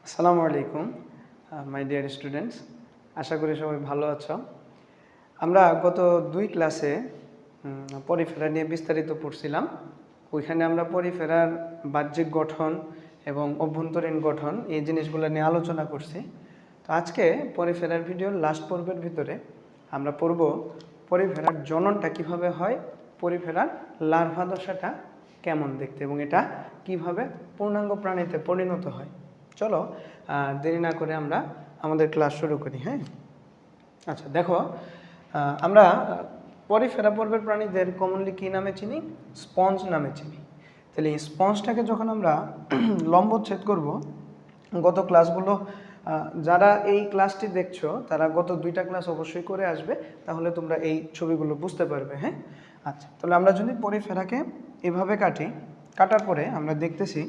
আসসালামু আলাইকুম my dear students, আশা করি সবাই ভালো আছো। আমরা গত দুই ক্লাসে পরিফেরা নিয়ে বিস্তারিত পড়ছিলাম। ওইখানে আমরা পরিফেরার বাহ্যিক গঠন এবং অভ্যন্তরীণ গঠন এই জিনিসগুলো নিয়ে আলোচনা করছি। তো আজকে পরিফেরার ভিডিওর লাস্ট পর্বের ভিতরে আমরা পড়ব পরিফেরার জননটা কিভাবে হয়, পরিফেরার লার্ভা দশাটা কেমন দেখতে এবং এটা কিভাবে পূর্ণাঙ্গ প্রাণীতে পরিণত হয়। চলো দেরি না করে আমরা আমাদের ক্লাস শুরু করি। হ্যাঁ, আচ্ছা দেখো, আমরা পরিফেরা পর্বের প্রাণীদের কমনলি কী নামে চিনি? স্পঞ্জ নামে চিনি। তাহলে এই স্পঞ্জটাকে যখন আমরা লম্বচ্ছেদ করব, গত ক্লাসগুলো যারা এই ক্লাসটি দেখছো তারা গত দুইটা ক্লাস অবশ্যই করে আসবে, তাহলে তোমরা এই ছবিগুলো বুঝতে পারবে। হ্যাঁ, আচ্ছা তাহলে আমরা যদি পরিফেরাকে এভাবে কাটার পরে আমরা দেখতেছি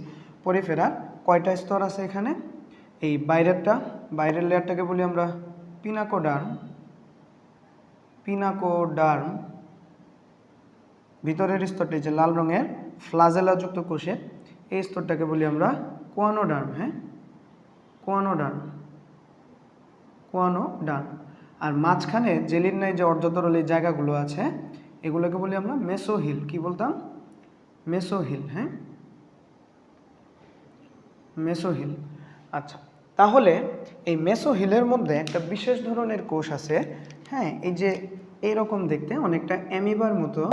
পরিফেরার কয়টা স্তর আছে এখানে। এই বাইরের লেয়ারটাকে বলি আমরা পিনাকোডার্ম, ভিতরের স্তরটি যে লাল রঙের ফ্লাজেলাযুক্ত কোষে, এই স্তরটাকে বলি আমরা কোয়ানোডার্ম। হ্যাঁ, কোয়ানোডার্ম। আর মাঝখানে জেলির ন্যায় যে অর্ধতরল এই জায়গাগুলো আছে এগুলোকে বলি আমরা মেসোহিল। কি বলতাম? মেসোহিল। হ্যাঁ, মেসোহিল। আচ্ছা, তাহলে এই মেসোহিলের মধ্যে একটা বিশেষ ধরনের কোষ আছে। হ্যাঁ, এই যে এইরকম দেখতে অনেকটা অ্যামিবার মতো,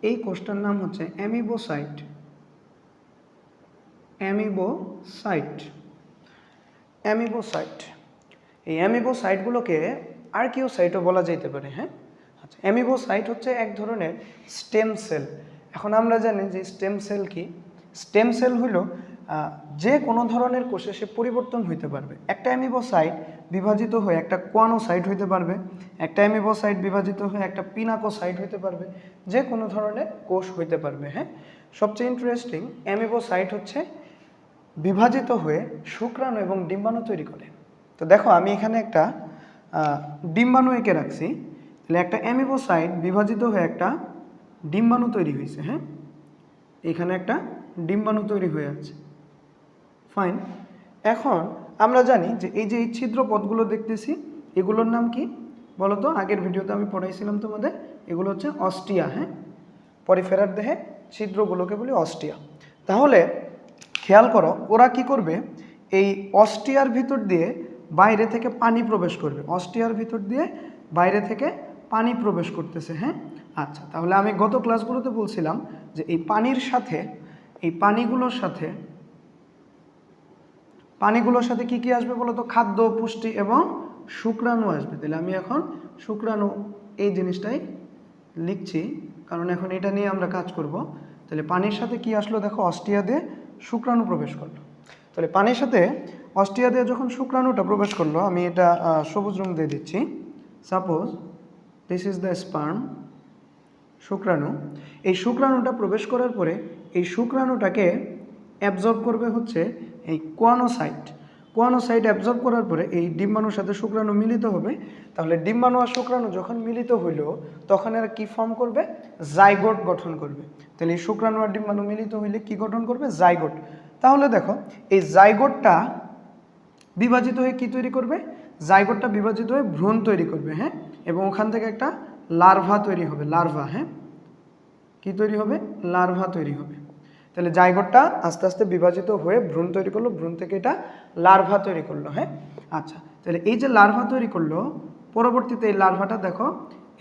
এই কোষটার নাম হচ্ছে অ্যামিবোসাইট। এই অ্যামিবোসাইটগুলোকে আর্কিওসাইটও বলা যেতে পারে। হ্যাঁ, আচ্ছা, অ্যামিবোসাইট হচ্ছে এক ধরনের স্টেম সেল। এখন আমরা জানি যে স্টেম সেল কি? স্টেম সেল হলো যে কোনো ধরনের কোষে সে পরিবর্তন হইতে পারবে। একটা অ্যামিবোসাইট বিভাজিত হয়ে একটা কোয়ানোসাইট হইতে পারবে, একটা অ্যামিবোসাইট বিভাজিত হয়ে একটা পিনাকোসাইট হইতে পারবে, যে কোনো ধরনের কোষ হইতে পারবে। হ্যাঁ, সবচেয়ে ইন্টারেস্টিং, অ্যামিবোসাইট হচ্ছে বিভাজিত হয়ে শুক্রাণু এবং ডিম্বাণু তৈরি করে। তো দেখো আমি এখানে একটা ডিম্বাণু এঁকে রাখছি, তাহলে একটা অ্যামিবোসাইট বিভাজিত হয়ে একটা ডিম্বাণু তৈরি হয়েছে। হ্যাঁ, এখানে একটা ডিম্বাণু তৈরি হয়ে আছে। ফাইন। এখন আমরা জানি যে এই ছিদ্র পথগুলো দেখতেছি এগুলোর নাম কি বলো তো? আগের ভিডিওতে আমি পড়াইছিলাম তোমাদের, এগুলো হচ্ছে অস্টিয়া। হ্যাঁ, পরিফেরার দেহে ছিদ্রগুলোকে বলি অস্টিয়া। তাহলে খেয়াল করো ওরা কি করবে, এই অস্টিয়ার ভিতর দিয়ে বাইরে থেকে পানি প্রবেশ করবে। অস্টিয়ার ভিতর দিয়ে বাইরে থেকে পানি প্রবেশ করতেছে। হ্যাঁ, আচ্ছা তাহলে আমি গত ক্লাসগুলোতে বলছিলাম যে এই পানিগুলোর সাথে কি কি আসবে বলো তো? খাদ্য, পুষ্টি এবং শুক্রাণু আসবে। তাহলে আমি এখন শুক্রাণু এই জিনিসটাই লিখছি, কারণ এখন এটা নিয়ে আমরা কাজ করব। তাহলে পানির সাথে কি আসলো দেখো? অস্টিয়া দিয়ে শুক্রাণু প্রবেশ করলো। তাহলে পানির সাথে অস্টিয়া দিয়ে যখন শুক্রাণুটা প্রবেশ করলো, আমি এটা সবুজ রং দিয়ে দিচ্ছি। Suppose this is the sperm, শুক্রাণু। এই শুক্রাণুটা প্রবেশ করার পরে এই শুক্রাণুটাকে অ্যাবজর্ব করবে হচ্ছে এই কোয়ানোসাইট অ্যাবজর্ব করার পরে এই ডিম্বাণুর সাথে শুক্রাণু মিলিত হবে। তাহলে ডিম্বাণু আর শুক্রাণু যখন মিলিত হইল তখন এরা কি ফর্ম করবে? জাইগোট গঠন করবে। তাহলে এই শুক্রাণু আর ডিম্বাণু মিলিত হইলে কি গঠন করবে? জাইগোট। তাহলে দেখো এই জাইগোটটা বিভাজিত হয়ে কি তৈরি করবে? জাইগোটটা বিভাজিত হয়ে ভ্রূণ তৈরি করবে। হ্যাঁ, এবং ওখান থেকে একটা লার্ভা তৈরি হবে। লার্ভা। হ্যাঁ, কি তৈরি হবে? লার্ভা তৈরি হবে। তাহলে জাইগোটটা আস্তে আস্তে বিভাজিত হয়ে ভ্রূণ তৈরি করলো, ভ্রূণ থেকে এটা লার্ভা তৈরি করলো। হ্যাঁ, আচ্ছা তাহলে এই যে লার্ভা তৈরি করলো, পরবর্তীতে এই লার্ভাটা দেখো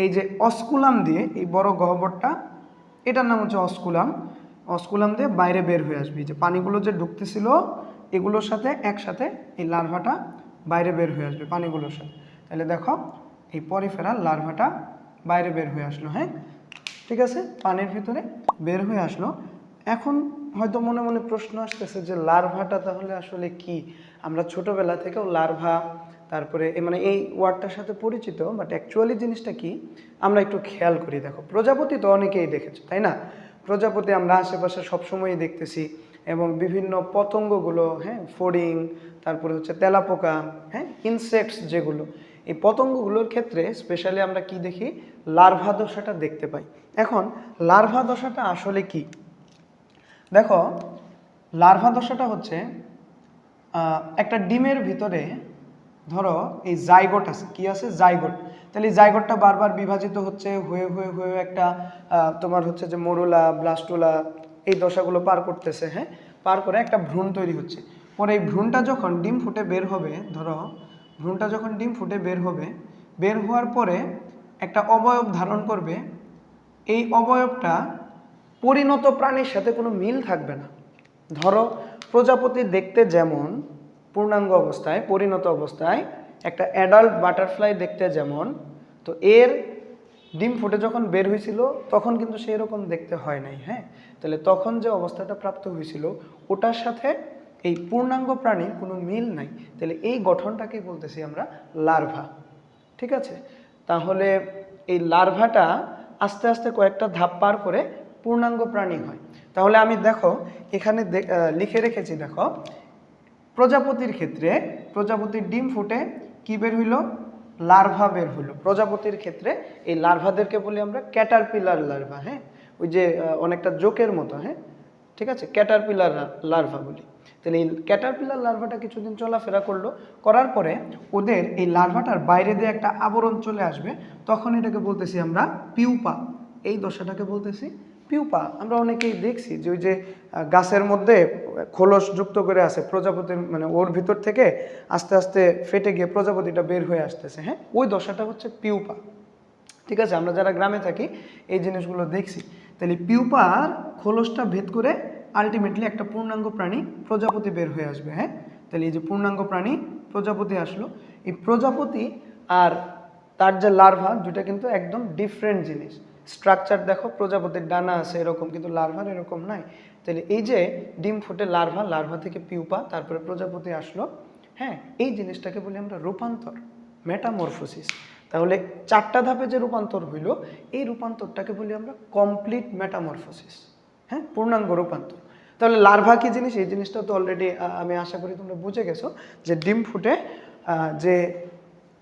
এই যে অস্কুলাম দিয়ে, এই বড় গহ্বরটা এটার নাম হচ্ছে অস্কুলাম দিয়ে বাইরে বের হয়ে আসবে। যে পানিগুলো যে ঢুকতেছিল এগুলোর সাথে একসাথে এই লার্ভাটা বাইরে বের হয়ে আসবে পানিগুলোর সাথে। তাহলে দেখো এই পরিফেরাল লার্ভাটা বাইরে বের হয়ে আসলো। হ্যাঁ, ঠিক আছে, পানির ভিতরে বের হয়ে আসলো। এখন হয়তো মনে মনে প্রশ্ন আসতেছে যে লার্ভাটা তাহলে আসলে কি? আমরা ছোটবেলা থেকেও লার্ভা তারপরে মানে এই ওয়ার্ডটার সাথে পরিচিত, বাট অ্যাকচুয়ালি জিনিসটা কি আমরা একটু খেয়াল করি। দেখো প্রজাপতি তো অনেকেই দেখেছো, তাই না? প্রজাপতি আমরা আশেপাশে সবসময়ই দেখতেছি, এবং বিভিন্ন পতঙ্গগুলো, হ্যাঁ, ফড়িং, তারপরে হচ্ছে তেলাপোকা, হ্যাঁ, ইনসেক্টস যেগুলো, এই পতঙ্গগুলোর ক্ষেত্রে স্পেশালি আমরা কি দেখি? লার্ভা দশাটা দেখতে পাই। এখন লার্ভা দশাটা আসলে কি? দেখো লার্ভা দশাটা হচ্ছে একটা ডিমের ভিতরে ধরো এই জাইগোট আছে, কি আছে জাইগোট, তাহলে এই জাইগোটটা বারবার বিভাজিত হচ্ছে, হয়ে হয়ে হয়ে একটা তোমার হচ্ছে যে মরুলা ব্লাস্টুলা এই দশাগুলো পার করতেছে, হ্যাঁ, পার করে একটা ভ্রূণ তৈরি হচ্ছে। পরে এই ভ্রূণটা যখন ডিম ফুটে বের হবে, ধরো ভ্রূণটা যখন ডিম ফুটে বের হবে, বের হওয়ার পরে একটা অবয়ব ধারণ করবে। এই অবয়বটা পরিণত প্রাণীর সাথে কোনো মিল থাকবে না। ধরো প্রজাপতি দেখতে যেমন পূর্ণাঙ্গ অবস্থায়, পরিণত অবস্থায় একটা অ্যাডাল্ট বাটারফ্লাই দেখতে যেমন, তো এর ডিম ফুটে যখন বের হয়েছিল তখন কিন্তু সেই রকম দেখতে হয় নাই, হ্যাঁ। তাহলে তখন যে অবস্থাটা প্রাপ্ত হয়েছিল ওটার সাথে এই পূর্ণাঙ্গ প্রাণীর কোনো মিল নাই। তাহলে এই গঠনটাকে বলতেছি আমরা লার্ভা, ঠিক আছে। তাহলে এই লার্ভাটা আস্তে আস্তে কয়েকটা ধাপ পার করে পূর্ণাঙ্গ প্রাণী হয়। তাহলে আমি দেখো এখানে লিখে রেখেছি, দেখো প্রজাপতির ক্ষেত্রে প্রজাপতির ডিম ফুটে কি বের হইল, লার্ভা বের হইল। প্রজাপতির ক্ষেত্রে এই লার্ভাদেরকে বলি আমরা ক্যাটারপিলার লার্ভা, হ্যাঁ, ওই যে অনেকটা জোকের মতো, হ্যাঁ, ঠিক আছে, ক্যাটারপিলার লার্ভা বলি। তাহলে এই ক্যাটারপিলার লার্ভাটা কিছুদিন চলাফেরা করলো, করার পরে ওদের এই লার্ভাটার বাইরে দিয়ে একটা আবরণ চলে আসবে, তখন এটাকে বলতেছি আমরা পিউপা। এই দশাটাকে বলতেছি পিউপা। আমরা অনেকেই দেখছি যে ওই যে গাছের মধ্যে খোলস যুক্ত করে আছে প্রজাপতির, মানে ওর ভিতর থেকে আস্তে আস্তে ফেটে গিয়ে প্রজাপতিটা বের হয়ে আসতেছে, হ্যাঁ, ওই দশাটা হচ্ছে পিউপা, ঠিক আছে। আমরা যারা গ্রামে থাকি এই জিনিসগুলো দেখছি। তাহলে পিউপার খোলসটা ভেদ করে আলটিমেটলি একটা পূর্ণাঙ্গ প্রাণী প্রজাপতি বের হয়ে আসবে, হ্যাঁ। তাহলে এই যে পূর্ণাঙ্গ প্রাণী প্রজাপতি আসলো, এই প্রজাপতি আর তার যে লার্ভা দুটা কিন্তু একদম ডিফারেন্ট জিনিস। স্ট্রাকচার দেখো, প্রজাপতির ডানা আছে এরকম, কিন্তু লার্ভার এরকম নাই। তাহলে এই যে ডিম ফুটে লার্ভা, লার্ভা থেকে পিউপা, তারপরে প্রজাপতি আসলো, হ্যাঁ, এই জিনিসটাকে বলি আমরা রূপান্তর, মেটামরফোসিস। তাহলে 4টা ধাপে যে রূপান্তর হইল, এই রূপান্তরটাকে বলি আমরা কমপ্লিট মেটামরফোসিস, হ্যাঁ, পূর্ণাঙ্গ রূপান্তর। তাহলে লার্ভা কি জিনিস, এই জিনিসটা তো অলরেডি আমি আশা করি তোমরা বুঝে গেছো, যে ডিম ফুটে যে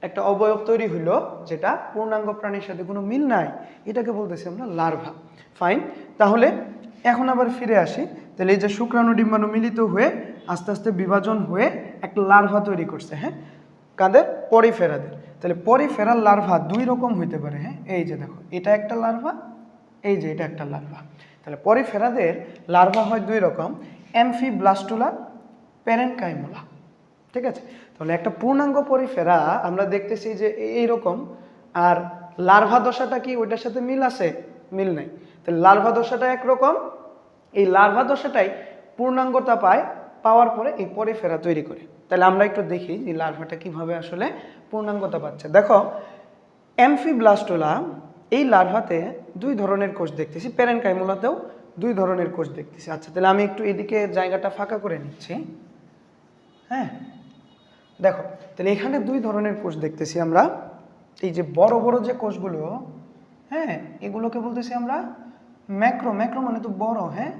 একটা অবয়ব তৈরি হইলো যেটা পূর্ণাঙ্গ প্রাণীর সাথে কোনো মিল নাই, এটাকে বলতেছি আমরা লার্ভা। ফাইন, তাহলে এখন আবার ফিরে আসি। তাহলে এই যে শুক্রাণু ডিম্বাণু মিলিত হয়ে আস্তে আস্তে বিভাজন হয়ে একটা লার্ভা তৈরি করছে, হ্যাঁ, কাদের, পরিফেরাদের। তাহলে পরিফেরাল লার্ভা 2 রকম হইতে পারে, হ্যাঁ, এই যে দেখো এটা একটা লার্ভা, এই যে এটা একটা লার্ভা। তাহলে পরিফেরাদের লার্ভা হয় 2 রকম, অ্যামফিব্লাস্টুলা, প্যারেনকাইমুলা, ঠিক আছে। তাহলে একটা পূর্ণাঙ্গ পরিফেরা আমরা দেখতেছি যে এইরকম, আর লার্ভা দশাটা কি ওইটার সাথে মিল আছে, মিল নাই। তাহলে লার্ভা দশাটা একরকম, এই লার্ভা দশাটাই পূর্ণাঙ্গতা পায়, পাওয়ার পরে এই পরিফেরা তৈরি করে। তাহলে আমরা একটু দেখি যে লার্ভাটা কিভাবে আসলে পূর্ণাঙ্গতা পাচ্ছে। দেখো অ্যামফিব্লাস্টুলা, এই লার্ভাতে 2 ধরনের কোষ দেখতেছি, প্যারেনকাইমুলাতেও 2 ধরনের কোষ দেখতেছি। আচ্ছা, তাহলে আমি একটু এদিকে জায়গাটা ফাঁকা করে নিচ্ছি, হ্যাঁ। দেখো তাহলে এখানে 2 ধরনের কোষ দেখতেছি আমরা। এই যে বড় বড় যে কোষগুলো, হ্যাঁ, এগুলোকে বলতেছি আমরা ম্যাক্রো, ম্যাক্রো মানে তো বড়, হ্যাঁ,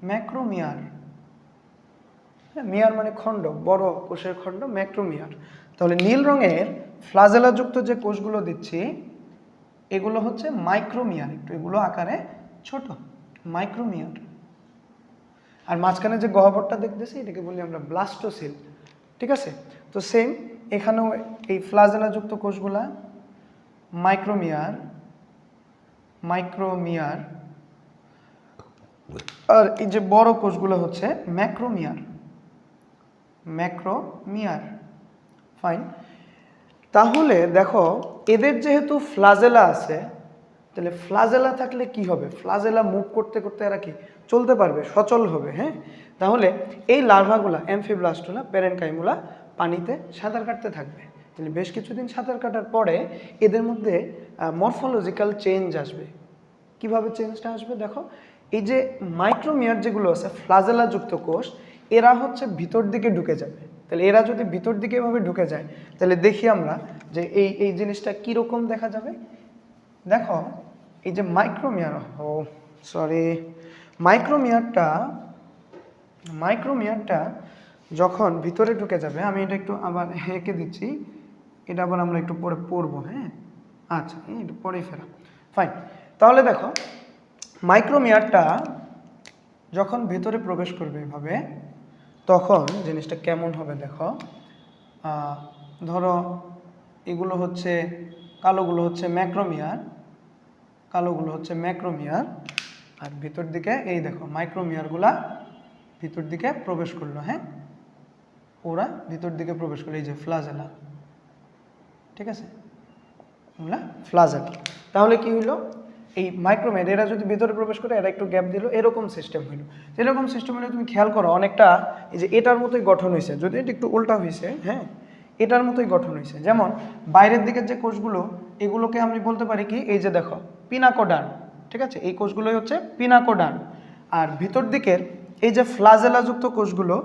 ম্যাক্রোমিয়ার, হ্যাঁ, মিয়ার মানে খণ্ড, বড় কোষের খণ্ড, ম্যাক্রোমিয়ার। তাহলে নীল রঙের ফ্লাজেলাযুক্ত যে কোষগুলো দিচ্ছি এগুলো হচ্ছে মাইক্রোমিয়ার, একটু এগুলো আকারে ছোট, মাইক্রোমিয়ার। আর মাঝখানে যে গহ্বরটা দেখতেছি এটাকে বলি আমরা ব্লাস্টোসিল, ঠিক আছে। তো সেম এখানেও এই ফ্লাজেলাযুক্ত কোষগুলা মাইক্রোমিয়ার, মাইক্রোমিয়ার, আর এই যে বড় কোষগুলো হচ্ছে ম্যাক্রোমিয়ার, ম্যাক্রোমিয়ার। ফাইন, তাহলে দেখো এদের যেহেতু ফ্লাজেলা আছে, তাহলে ফ্লাজেলা থাকলে কি হবে, ফ্লাজেলা মুভ করতে করতে এরা কি চলতে পারবে, সচল হবে, হ্যাঁ। তাহলে এই লার্ভাগুলা অ্যামফিব্লাস্টুলা, প্যারেনকাইমুলা পানিতে সাঁতার কাটতে থাকবে। তাহলে বেশ কিছুদিন সাঁতার কাটার পরে এদের মধ্যে মরফোলজিক্যাল চেঞ্জ আসবে। কিভাবে চেঞ্জটা আসবে, দেখো এই যে মাইক্রোমিয়ার যেগুলো আছে ফ্লাজেলাযুক্ত কোষ, এরা হচ্ছে ভিতর দিকে ঢুকে যাবে। তাহলে এরা যদি ভিতর দিকে এভাবে ঢুকে যায়, তাহলে দেখি আমরা যে এই জিনিসটা কীরকম দেখা যাবে। দেখো এই যে মাইক্রোমিয়ার, মাইক্রোমিয়ারটা যখন ভিতরে ঢুকে যাবে, আমি এটা একটু আবার এঁকে দিচ্ছি, এটা আবার আমরা একটু পরে পড়বো, হ্যাঁ। আচ্ছা, একটু পরেই ফেরা। ফাইন, তাহলে দেখো মাইক্রোমিয়ারটা যখন ভেতরে প্রবেশ করবে এভাবে, তখন জিনিসটা কেমন হবে দেখো, ধরো এগুলো হচ্ছে কালোগুলো হচ্ছে ম্যাক্রোমিয়ার, কালোগুলো হচ্ছে ম্যাক্রোমিয়ার, আর ভিতর দিকে এই দেখো মাইক্রোমিয়ারগুলা ভিতর দিকে প্রবেশ করলো। হ্যাঁ, ওরা ভিতর দিকে প্রবেশ করলো, এই যে ফ্লাজেলা, ঠিক আছে, এগুলা ফ্লাজেলা। তাহলে কি হইলো, এই মাইক্রোমিয়ার এরা যদি ভিতরে প্রবেশ করে এরা একটু গ্যাপ দিল, এরকম সিস্টেম হইলো। এরকম সিস্টেম হলে তুমি খেয়াল করো অনেকটা এই যে এটার মতোই গঠন হয়েছে, যদি এটা একটু উল্টা হয়েছে, হ্যাঁ এটার মতোই গঠন হয়েছে। যেমন বাইরের দিকের যে কোষগুলো, এগুলোকে আমি বলতে পারি কি, এই যে দেখো পিনাকোডান, ঠিক আছে, এই কোষগুলোই হচ্ছে পিনাকোডান। আর ভিতর দিকের এই যে ফ্লাজেলাযুক্ত কোষগুলো,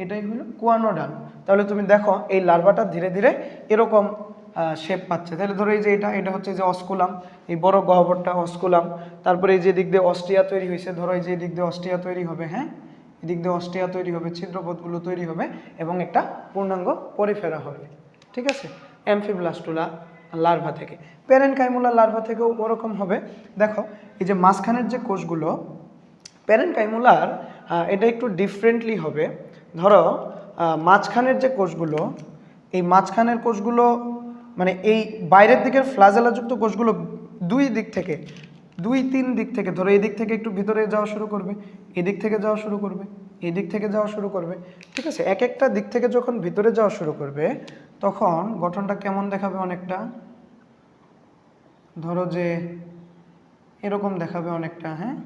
এটাই হলো কোয়ানোডান। তাহলে তুমি দেখো এই লার্ভাটা ধীরে ধীরে এরকম শেপ পাচ্ছে। তাহলে ধরো এই যে এটা হচ্ছে যে অস্কুলাম, এই বড় গহ্বরটা অস্কুলাম। তারপরে এই যে দিক দিয়ে অস্টিয়া তৈরি হয়েছে, ধরো এই যে দিক দিয়ে অস্টিয়া তৈরি হবে, হ্যাঁ এদিক দিয়ে অস্টিয়া তৈরি হবে, ছিদ্রপথগুলো তৈরি হবে এবং একটা পূর্ণাঙ্গ পরিফেরা হবে, ঠিক আছে, অ্যামফিব্লাস্টুলা লার্ভা থেকে। প্যারেনকাইমুলা লার্ভা থেকেও ওরকম হবে। দেখো এই যে মাঝখানের যে কোষগুলো প্যারেনকাইমুলার, এটা একটু ডিফারেন্টলি হবে। ধরো মাঝখানের যে কোষগুলো, এই মাঝখানের কোষগুলো মানে এই বাইরের দিকের ফ্লাজেলাযুক্ত কোষগুলো দুই দিক থেকে, দুই তিন দিক থেকে, ধরো এই দিক থেকে একটু ভিতরে যাওয়া শুরু করবে, এদিক থেকে যাওয়া শুরু করবে, এই দিক থেকে যাওয়া শুরু করবে, ঠিক আছে। এক একটা দিক থেকে যখন ভিতরে যাওয়া শুরু করবে তখন গঠনটা কেমন দেখাবে, অনেকটা ধরো যে এরকম দেখাবে অনেকটা। হ্যাঁ,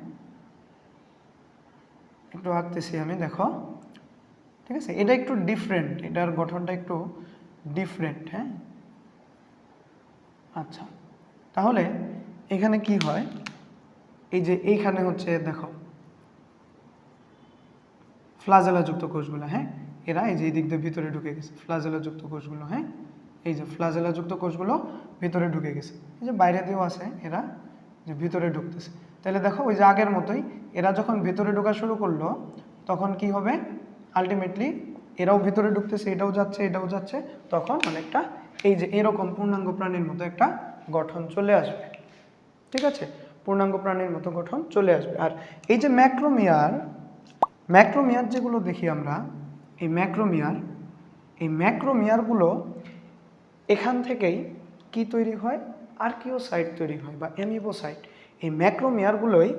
একটু আঁকতেছি আমি, দেখো, ঠিক আছে, এটা একটু ডিফারেন্ট, এটার গঠনটা একটু ডিফারেন্ট। হ্যাঁ, আচ্ছা, তাহলে এখানে কি হয়, এই যে এইখানে হচ্ছে দেখো ফ্লাজেলাযুক্ত কোষগুলো, হ্যাঁ এরা এই যে এই দিক দিয়ে ভিতরে ঢুকে গেছে ফ্লাজেলাযুক্ত কোষগুলো। হ্যাঁ, এই যে ফ্লাজেলাযুক্ত কোষগুলো ভিতরে ঢুকে গেছে, এই যে বাইরে দিয়েও আছে, এরা যে ভিতরে ঢুকতেছে। তাহলে দেখো ওই যে আগের মতোই, এরা যখন ভিতরে ঢোকা শুরু করলো তখন কি হবে, আলটিমেটলি এরাও ভিতরে ঢুকতেছে, এটাও যাচ্ছে এটাও যাচ্ছে, তখন অনেকটা এই যে এরকম পূর্ণাঙ্গ প্রাণীর মতো একটা গঠন চলে আসবে, ঠিক আছে, পূর্ণাঙ্গ প্রাণীর মতো গঠন চলে আসবে। আর এই যে ম্যাক্রোমিয়ার, ম্যাক্রোমিয়ার যেগুলো দেখি আমরা, এই ম্যাক্রোমিয়ারগুলো এখান থেকেই কি তৈরি হয়, আর্কিওসাইট তৈরি হয় বা অ্যামিবোসাইট। এই ম্যাক্রোমিয়ারগুলোই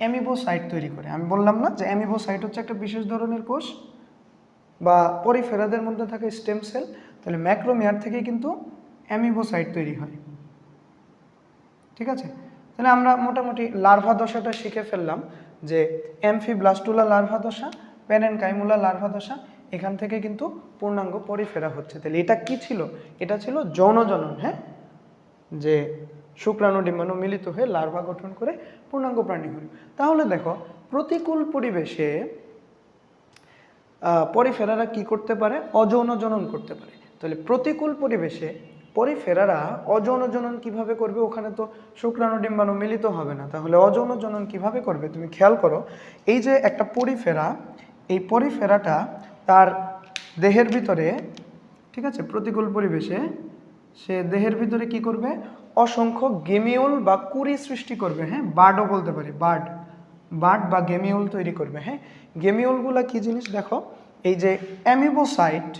অ্যামিবোসাইট তৈরি করে। আমি বললাম না যে অ্যামিবোসাইট হচ্ছে একটা বিশেষ ধরনের কোষ বা পরিফেরাদের মধ্যে থাকে স্টেম সেল, তাহলে ম্যাক্রোমিয়ার থেকেই কিন্তু অ্যামিবোসাইট তৈরি হয়, ঠিক আছে। তাহলে আমরা মোটামুটি লার্ভা দশাটা শিখে ফেললাম যে অ্যামফিব্লাস্টুলা লার্ভা দশা, প্যারেনকাইমুলা লার্ভা দশা, এখান থেকে কিন্তু পূর্ণাঙ্গ পরিফেরা হচ্ছে। তাহলে এটা কি ছিল, এটা ছিল যৌন জনন। হ্যাঁ, যে শুক্রাণু ডিম্বাণু মিলিত হয়ে লার্ভা গঠন করে পূর্ণাঙ্গ প্রাণী হল। তাহলে দেখো প্রতিকূল পরিবেশে পরিফেরারা কি করতে পারে, অযৌন জনন করতে পারে। তাহলে প্রতিকূল পরিবেশে পরিফেরারা অযৌন জনন কিভাবে করবে, ওখানে তো শুক্রাণু ডিম্বাণু মিলিত হবে না, তাহলে অযৌন জনন কিভাবে করবে, তুমি খেয়াল করো। এই যে একটা পরিফেরা, এই পরিফেরাটা তার দেহের ভিতরে, ঠিক আছে, প্রতিকূল পরিবেশে সে দেহের ভিতরে কি করবে, অসংখ্য গেমিউল বা কুড়ি সৃষ্টি করবে। হ্যাঁ, বার্ডও বলতে পারি, বার্ড বা গেমিউল তৈরি করবে। হ্যাঁ, গেমিউলগুলা কি জিনিস দেখো, এই যে অ্যামিবোসাইট,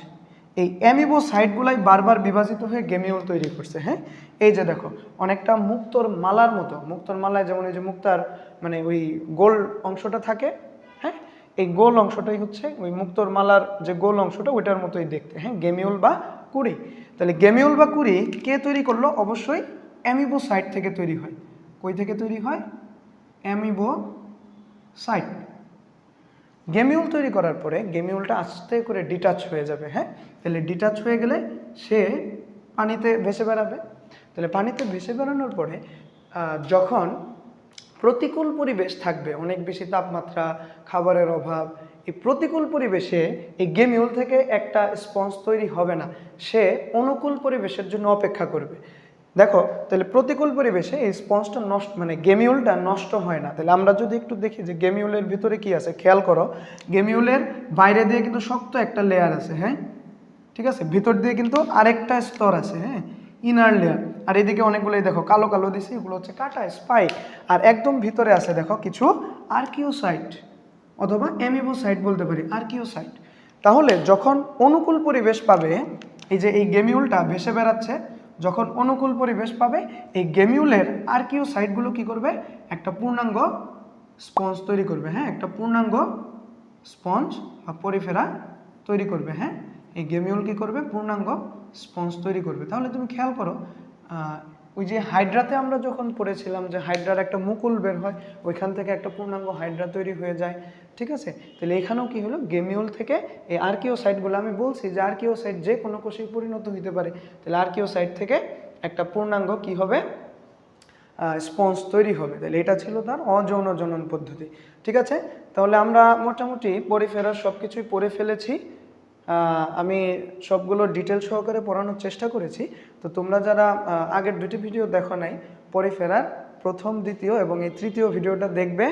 এই অ্যামিবোসাইটগুলাই বারবার বিভাজিত হয়ে গেমিউল তৈরি করছে। হ্যাঁ, এই যে দেখো অনেকটা মুক্তোর মালার মতো, মুক্তোর মালায় যেমন এই যে মুক্তার মানে ওই গোল অংশটা থাকে, হ্যাঁ এই গোল অংশটাই হচ্ছে ওই মুক্তোর মালার যে গোল অংশটা ওইটার মতোই দেখতে। হ্যাঁ, গেমিউল বা কুড়ি। তাহলে গেমিউল বা কুড়ি কে তৈরি করলো, অবশ্যই অ্যামিবোসাইট থেকে তৈরি হয়। কই থেকে তৈরি হয়, অ্যামিবোসাইট। গেমিউল তৈরি করার পরে গেমিউলটা আস্তে করে ডিটাচ হয়ে যাবে। হ্যাঁ, তাহলে ডিটাচ হয়ে গেলে সে পানিতে ভেসে বেড়াবে। তাহলে পানিতে ভেসে বেড়ানোর পরে যখন প্রতিকূল পরিবেশ থাকবে, অনেক বেশি তাপমাত্রা, খাবারের অভাব, এই প্রতিকূল পরিবেশে এই গেমিউল থেকে একটা স্পঞ্জ তৈরি হবে না, সে অনুকূল পরিবেশের জন্য অপেক্ষা করবে। দেখো তাহলে প্রতিকূল পরিবেশে এই স্পঞ্জটা নষ্ট মানে গেমিউলটা নষ্ট হয় না। তাহলে আমরা যদি একটু দেখি যে গেমিউলের ভিতরে কি আছে, খেয়াল করো, গেমিউলের বাইরে দিয়ে কিন্তু শক্ত একটা লেয়ার আছে। হ্যাঁ, ঠিক আছে, ভিতর দিয়ে কিন্তু আরেকটা স্তর আছে। হ্যাঁ, ইনার লেয়ার। আর এদিকে অনেকগুলোই দেখো কালো কালো দিছে, এগুলো হচ্ছে কাটা স্পাইক। আর একদম ভিতরে আছে দেখো কিছু আর্কিওসাইট অথবা অ্যামিবোসাইট বলতে পারি, আর্কিওসাইট। তাহলে যখন অনুকূল পরিবেশ পাবে, এই যে এই গেমিউলটা ভেসে বেড়াচ্ছে, যখন অনুকূল পরিবেশ পাবে এই গেমিউলের আর্কিও সাইটগুলো কি করবে, একটা পূর্ণাঙ্গ স্পঞ্জ তৈরি করবে। হ্যাঁ, একটা পূর্ণাঙ্গ স্পঞ্জ বা পরিফেরা তৈরি করবে। হ্যাঁ, এই গেমিউল কি করবে, পূর্ণাঙ্গ স্পঞ্জ তৈরি করবে। তাহলে তুমি খেয়াল করো, ওই যে হাইড্রাতে আমরা যখন পড়েছিলাম যে হাইড্রার একটা মুকুল বের হয়, ওইখান থেকে একটা পূর্ণাঙ্গ হাইড্রা তৈরি হয়ে যায়, ঠিক আছে। তাহলে এখানেও কি হলো, গেমিউল থেকে এই আর্কিওসাইটগুলো, আমি বলছি যে আর্কিওসাইট যে কোনো কোষে পরিণত হতে পারে, তাহলে আর্কিওসাইট থেকে একটা পূর্ণাঙ্গ কি হবে, স্পঞ্জ তৈরি হবে। তাহলে এটা ছিল তার অযৌন জনন পদ্ধতি, ঠিক আছে। তাহলে আমরা মোটামুটি পরিফেরার সব কিছুই পড়ে ফেলেছি। আমি সবগুলো ডিটেল সহকারে পড়ানোর চেষ্টা করেছি। তো তোমরা যারা আগের দুটি ভিডিও দেখো নাই, পরিফেরার প্রথম, দ্বিতীয় এবং এই তৃতীয় ভিডিওটা দেখবে।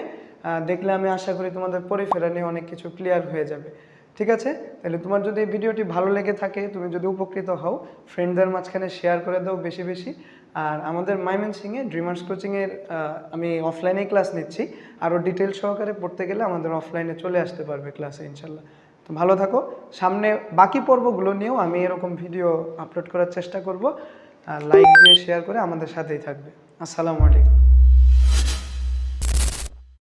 দেখলে আমি আশা করি তোমাদের পরিফেরা নিয়ে অনেক কিছু ক্লিয়ার হয়ে যাবে, ঠিক আছে। তাহলে তোমার যদি এই ভিডিওটি ভালো লেগে থাকে, তুমি যদি উপকৃত হও, ফ্রেন্ডদের মাঝখানে শেয়ার করে দাও বেশি বেশি। আর আমাদের ময়মনসিংহে ড্রিমার্স কোচিংয়ের আমি অফলাইনে ক্লাস নিচ্ছি। আরও ডিটেল সহকারে পড়তে গেলে আমাদের অফলাইনে চলে আসতে পারবে ক্লাসে, ইনশাল্লাহ। তো ভালো থাকো। সামনে বাকি পর্বগুলো নিয়েও আমি এরকম ভিডিও আপলোড করার চেষ্টা করব। লাইক দিয়ে শেয়ার করে আমাদের সাথেই থাকবে। আসসালামু আলাইকুম।